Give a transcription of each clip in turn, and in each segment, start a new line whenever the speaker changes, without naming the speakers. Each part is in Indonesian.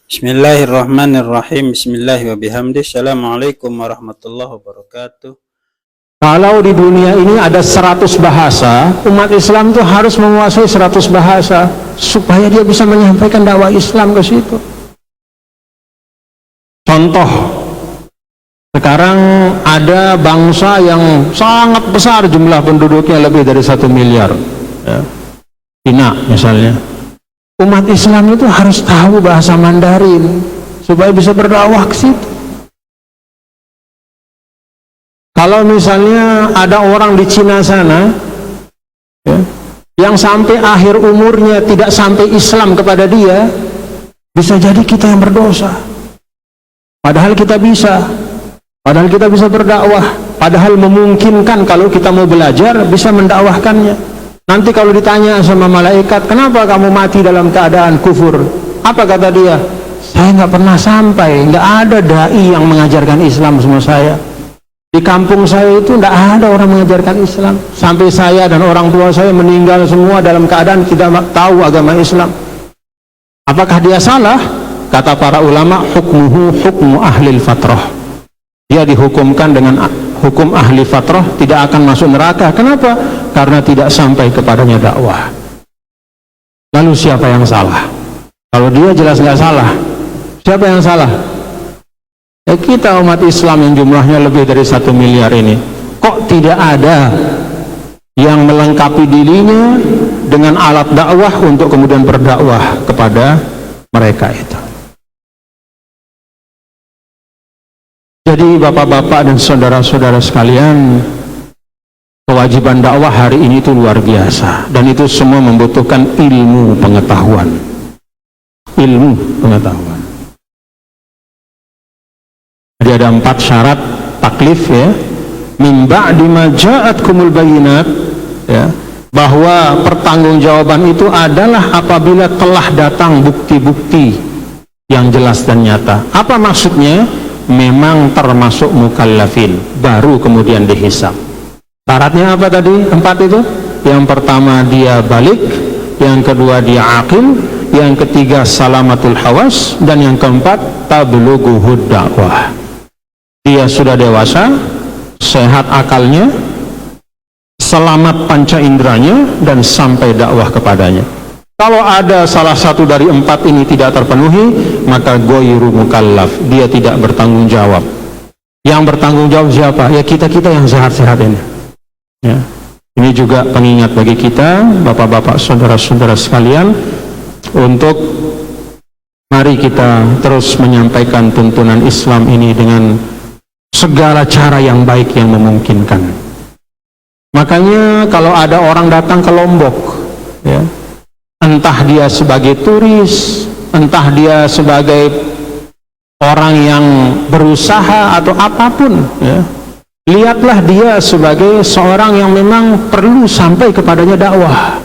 Bismillahirrahmanirrahim. Bismillahirrahmanirrahim. Assalamualaikum warahmatullahi wabarakatuh.
Kalau di dunia ini ada 100 bahasa, umat Islam itu harus menguasai 100 bahasa supaya dia bisa menyampaikan dakwah Islam ke situ. Contoh, sekarang ada bangsa yang sangat besar jumlah penduduknya, lebih dari 1 miliar, ya. Cina misalnya. Umat Islam itu harus tahu bahasa Mandarin supaya bisa berdakwah ke situ. Kalau misalnya ada orang di Cina sana, ya, yang sampai akhir umurnya tidak sampai Islam kepada dia, bisa jadi kita yang berdosa. Padahal kita bisa berdakwah, padahal memungkinkan kalau kita mau belajar bisa mendakwahkannya. Nanti kalau ditanya sama malaikat, kenapa kamu mati dalam keadaan kufur? Apa kata dia? Saya nggak pernah sampai, nggak ada dai yang mengajarkan Islam sama saya. Di kampung saya itu tidak ada orang mengajarkan Islam. Sampai saya dan orang tua saya meninggal semua dalam keadaan tidak tahu agama Islam. Apakah dia salah? Kata para ulama, hukmuhu hukmu ahlil fatrah. Dia dihukumkan dengan hukum ahli fatrah, tidak akan masuk neraka. Kenapa? Karena tidak sampai kepadanya dakwah. Lalu siapa yang salah? Kalau dia jelas nggak salah, siapa yang salah? Ya kita umat Islam yang jumlahnya lebih dari 1 miliar ini. Kok tidak ada yang melengkapi dirinya dengan alat dakwah untuk kemudian berdakwah kepada mereka itu? Jadi bapak-bapak dan saudara-saudara sekalian, kewajiban dakwah hari ini itu luar biasa, dan itu semua membutuhkan ilmu pengetahuan. Ilmu pengetahuan. Jadi ada 4 syarat taklif, ya. Min ba'di ma ja'atkumul bayyinat, ya, bahwa pertanggungjawaban itu adalah apabila telah datang bukti-bukti yang jelas dan nyata. Apa maksudnya? Memang termasuk mukallafin, baru kemudian dihisab. Syaratnya apa tadi? 4 itu. Yang pertama dia balik, yang kedua dia aqil, yang ketiga salamatul hawas, dan yang keempat tablughuhud dakwah. Dia sudah dewasa, sehat akalnya, selamat panca inderanya, dan sampai dakwah kepadanya. Kalau ada salah satu dari 4 ini tidak terpenuhi, maka ghairu mukallaf, dia tidak bertanggung jawab. Yang bertanggung jawab siapa? Ya kita-kita yang sehat-sehat ini, ya. Ini juga pengingat bagi kita, bapak-bapak, saudara-saudara sekalian, untuk mari kita terus menyampaikan tuntunan Islam ini dengan segala cara yang baik yang memungkinkan. Makanya kalau ada orang datang ke Lombok, ya, entah dia sebagai turis, entah dia sebagai orang yang berusaha atau apapun, ya, lihatlah dia sebagai seorang yang memang perlu sampai kepadanya dakwah.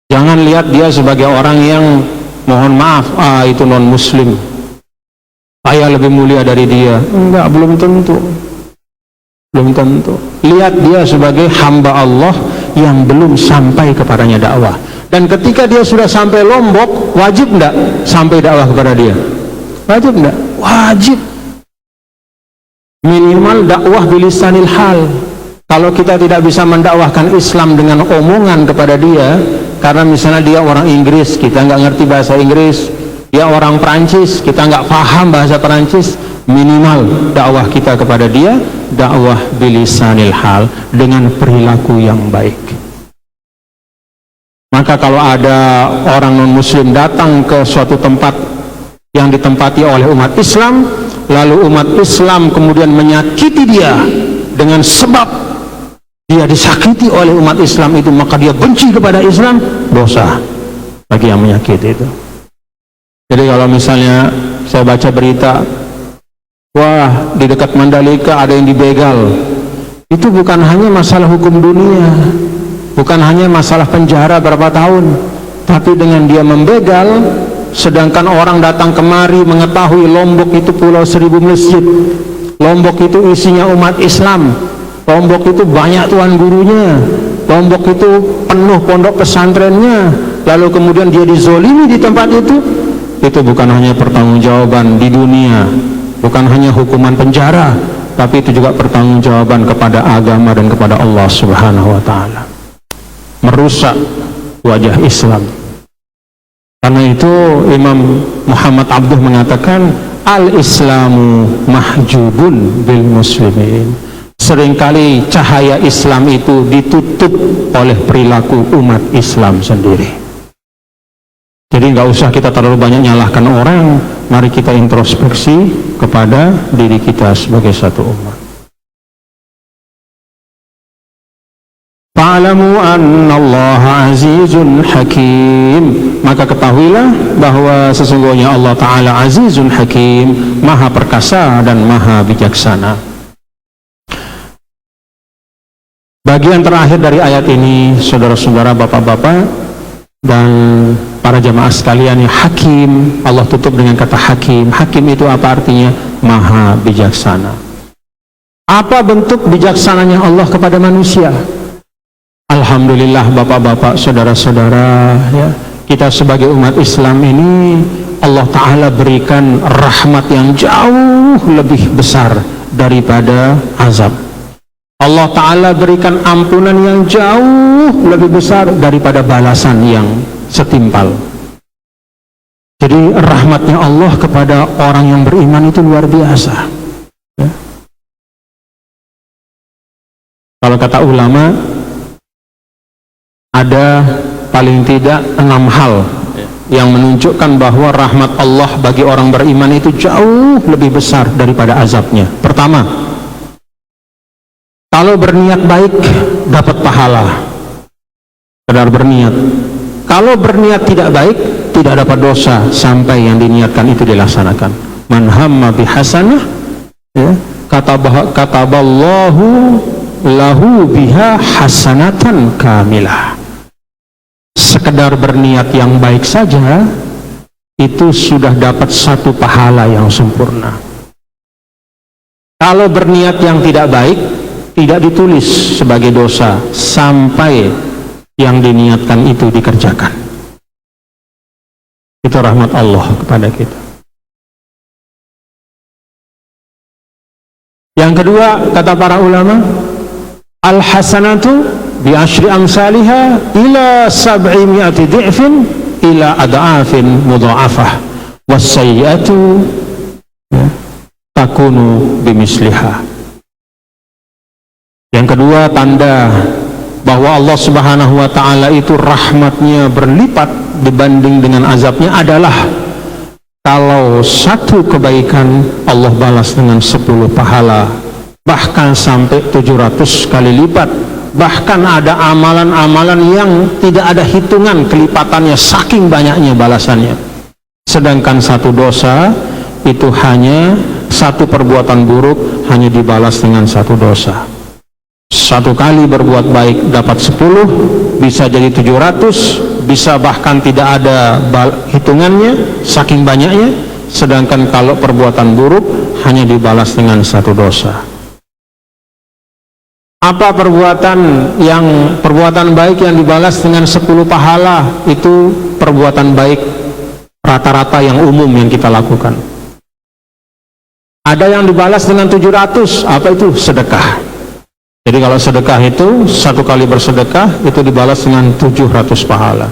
Jangan lihat dia sebagai orang yang, mohon maaf, itu non muslim, saya lebih mulia dari dia. Enggak, belum tentu. Lihat dia sebagai hamba Allah yang belum sampai kepadanya dakwah. Dan ketika dia sudah sampai Lombok, wajib enggak sampai dakwah kepada dia? Wajib enggak? Wajib. Minimal dakwah bilisanil hal. Kalau kita tidak bisa mendakwahkan Islam dengan omongan kepada dia, karena misalnya dia orang Inggris, kita nggak ngerti bahasa Inggris, dia orang Perancis, kita nggak paham bahasa Perancis, minimal dakwah kita kepada dia dakwah bilisanil hal, dengan perilaku yang baik. Maka kalau ada orang non-muslim datang ke suatu tempat yang ditempati oleh umat Islam, lalu umat Islam kemudian menyakiti dia dengan sebab dia disakiti oleh umat Islam itu, maka dia benci kepada Islam, dosa bagi yang menyakiti itu. Jadi kalau misalnya saya baca berita, wah di dekat Mandalika ada yang dibegal, itu bukan hanya masalah hukum dunia, bukan hanya masalah penjara berapa tahun, tapi dengan dia membegal, sedangkan orang datang kemari mengetahui Lombok itu pulau 1000 masjid, Lombok itu isinya umat Islam, Lombok itu banyak tuan gurunya, Lombok itu penuh pondok pesantrennya, lalu kemudian dia dizolimi di tempat itu, itu bukan hanya pertanggungjawaban di dunia, bukan hanya hukuman penjara, tapi itu juga pertanggungjawaban kepada agama dan kepada Allah Subhanahu wa taala. Merusak wajah Islam. Karena itu Imam Muhammad Abduh mengatakan al-Islamu mahjubun bil muslimin. Seringkali cahaya Islam itu ditutup oleh perilaku umat Islam sendiri. Jadi nggak usah kita terlalu banyak nyalahkan orang, mari kita introspeksi kepada diri kita sebagai satu umat. Fa'lamu annallaha azizun hakim, maka ketahuilah bahwa sesungguhnya Allah Ta'ala azizun hakim, maha perkasa dan maha bijaksana. Bagian terakhir dari ayat ini, saudara-saudara, bapak-bapak dan para jamaah sekalian, yang hakim, Allah tutup dengan kata hakim. Hakim itu apa artinya? Maha bijaksana. Apa bentuk bijaksananya Allah kepada manusia? Alhamdulillah bapak-bapak, saudara-saudara, ya, kita sebagai umat Islam ini Allah Ta'ala berikan rahmat yang jauh lebih besar daripada azab. Allah Ta'ala berikan ampunan yang jauh lebih besar daripada balasan yang setimpal. Jadi rahmatnya Allah kepada orang yang beriman itu luar biasa, ya. Kalau kata ulama, ada paling tidak 6 hal yang menunjukkan bahwa rahmat Allah bagi orang beriman itu jauh lebih besar daripada azabnya. Pertama, kalau berniat baik dapat pahala, sekedar berniat. Kalau berniat tidak baik tidak dapat dosa sampai yang diniatkan itu dilaksanakan. Man hamma bihasanah, ya, kataballahu lahu biha hasanatan kamilah. Sekedar berniat yang baik saja itu sudah dapat satu pahala yang sempurna. Kalau berniat yang tidak baik tidak ditulis sebagai dosa sampai yang diniatkan itu dikerjakan. Itu rahmat Allah kepada kita. Yang kedua, kata para ulama, al-hasanatu bi asyri amsalha ila 700 dhi'fin ila ad'afin mudha'afah was-sayyi'atu takunu bimisliha. Yang kedua, tanda bahwa Allah Subhanahu wa ta'ala itu rahmatnya berlipat dibanding dengan azabnya adalah kalau satu kebaikan Allah balas dengan 10 pahala, bahkan sampai 700 kali lipat. Bahkan ada amalan-amalan yang tidak ada hitungan kelipatannya, saking banyaknya balasannya. Sedangkan satu dosa itu hanya satu perbuatan buruk hanya dibalas dengan satu dosa. Satu kali berbuat baik dapat 10, bisa jadi 700, bisa bahkan tidak ada hitungannya, saking banyaknya. Sedangkan kalau perbuatan buruk hanya dibalas dengan satu dosa. Apa perbuatan baik yang dibalas dengan 10 pahala? Itu perbuatan baik rata-rata yang umum yang kita lakukan. Ada yang dibalas dengan 700, apa itu? Sedekah. Jadi kalau sedekah itu, satu kali bersedekah itu dibalas dengan 700 pahala.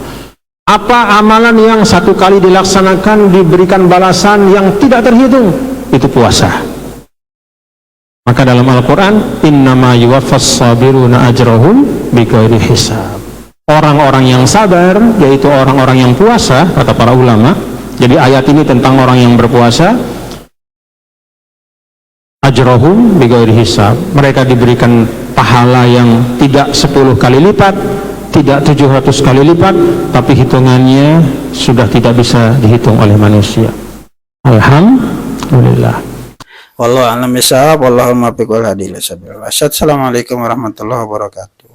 Apa amalan yang satu kali dilaksanakan diberikan balasan yang tidak terhitung? Itu puasa. Maka dalam Al-Quran, innama yuwaffas sabiruna ajrahum bighairi hisab. Orang-orang yang sabar, yaitu orang-orang yang puasa, kata para ulama. Jadi ayat ini tentang orang yang berpuasa. Ajrahum bighairi hisab. Mereka diberikan pahala yang tidak 10 kali lipat, tidak 700 kali lipat, tapi hitungannya sudah tidak bisa dihitung oleh manusia. Alhamdulillah.
Wallahu a'lam bishawab, wallahul muwaffiq wal hadi ila sabilil rasyad. Assalamualaikum warahmatullahi wabarakatuh.